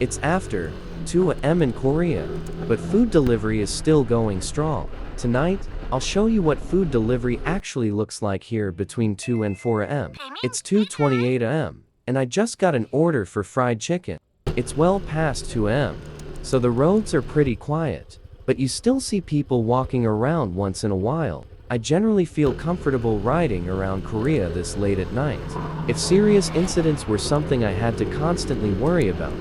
It's after 2 a.m. in Korea, but food delivery is still going strong. Tonight, I'll show you what food delivery actually looks like here between 2 and 4 a.m. It's 2:28 a.m., and I just got an order for fried chicken. It's well past 2 a.m., so the roads are pretty quiet, but you still see people walking around once in a while. I generally feel comfortable riding around Korea this late at night. If serious incidents were something I had to constantly worry about,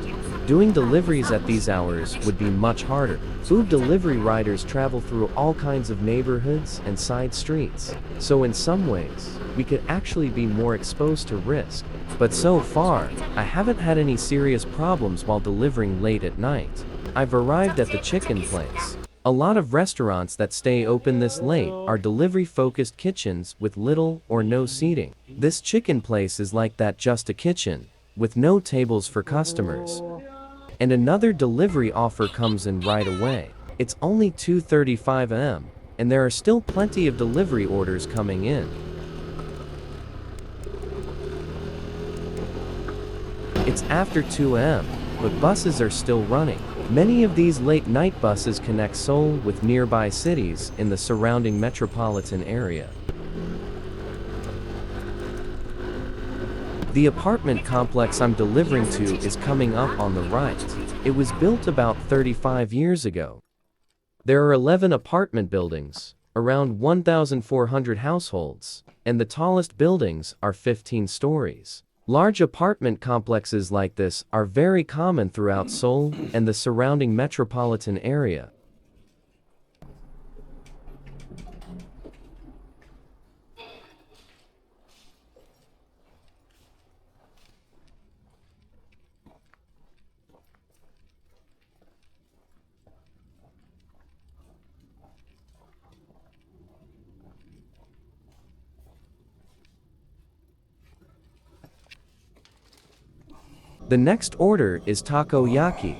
doing deliveries at these hours would be much harder. Food delivery riders travel through all kinds of neighborhoods and side streets, so in some ways, we could actually be more exposed to risk. But so far, I haven't had any serious problems while delivering late at night. I've arrived at the chicken place. A lot of restaurants that stay open this late are delivery-focused kitchens with little or no seating. This chicken place is like that, just a kitchen, with no tables for customers. And another delivery offer comes in right away. It's only 2:35 a.m., and there are still plenty of delivery orders coming in. It's after 2 a.m., but buses are still running. Many of these late-night buses connect Seoul with nearby cities in the surrounding metropolitan area. The apartment complex I'm delivering to is coming up on the right. It was built about 35 years ago. There are 11 apartment buildings, around 1,400 households, and the tallest buildings are 15 stories. Large apartment complexes like this are very common throughout Seoul and the surrounding metropolitan area. The next order is takoyaki.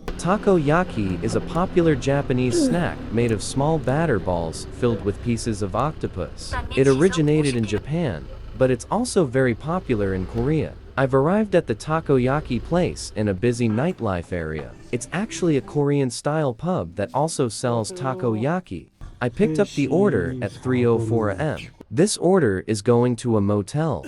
Takoyaki is a popular Japanese snack made of small batter balls filled with pieces of octopus. It originated in Japan, but it's also very popular in Korea. I've arrived at the takoyaki place in a busy nightlife area. It's actually a Korean-style pub that also sells takoyaki. I picked up the order at 3:04 a.m. This order is going to a motel.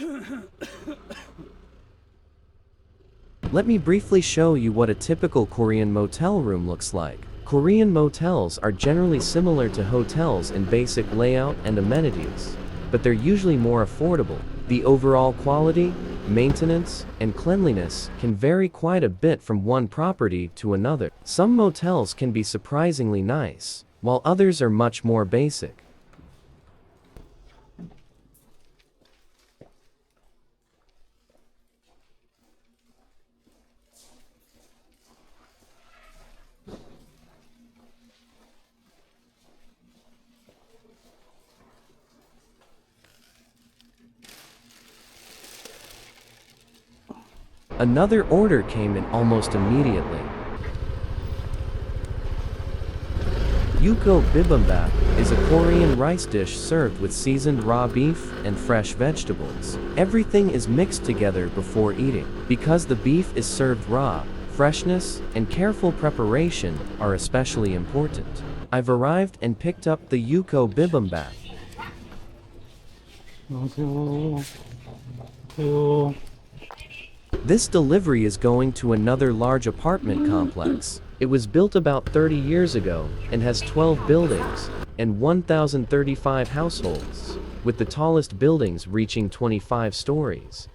Let me briefly show you what a typical Korean motel room looks like. Korean motels are generally similar to hotels in basic layout and amenities, but they're usually more affordable. The overall quality, maintenance, and cleanliness can vary quite a bit from one property to another. Some motels can be surprisingly nice, while others are much more basic. Another order came in almost immediately. Yukhoe bibimbap is a Korean rice dish served with seasoned raw beef and fresh vegetables. Everything is mixed together before eating. Because the beef is served raw, freshness and careful preparation are especially important. I've arrived and picked up the yukhoe bibimbap. This delivery is going to another large apartment complex. It was built about 30 years ago and has 12 buildings and 1,035 households, with the tallest buildings reaching 25 stories.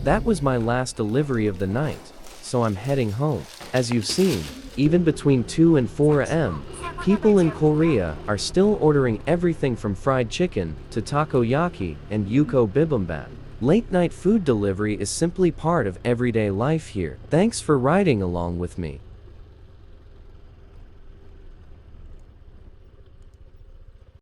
That was my last delivery of the night, so I'm heading home. As you've seen, even between 2 and 4 a.m., people in Korea are still ordering everything from fried chicken to takoyaki and yukhoe bibimbap. Late-night food delivery is simply part of everyday life here. Thanks for riding along with me.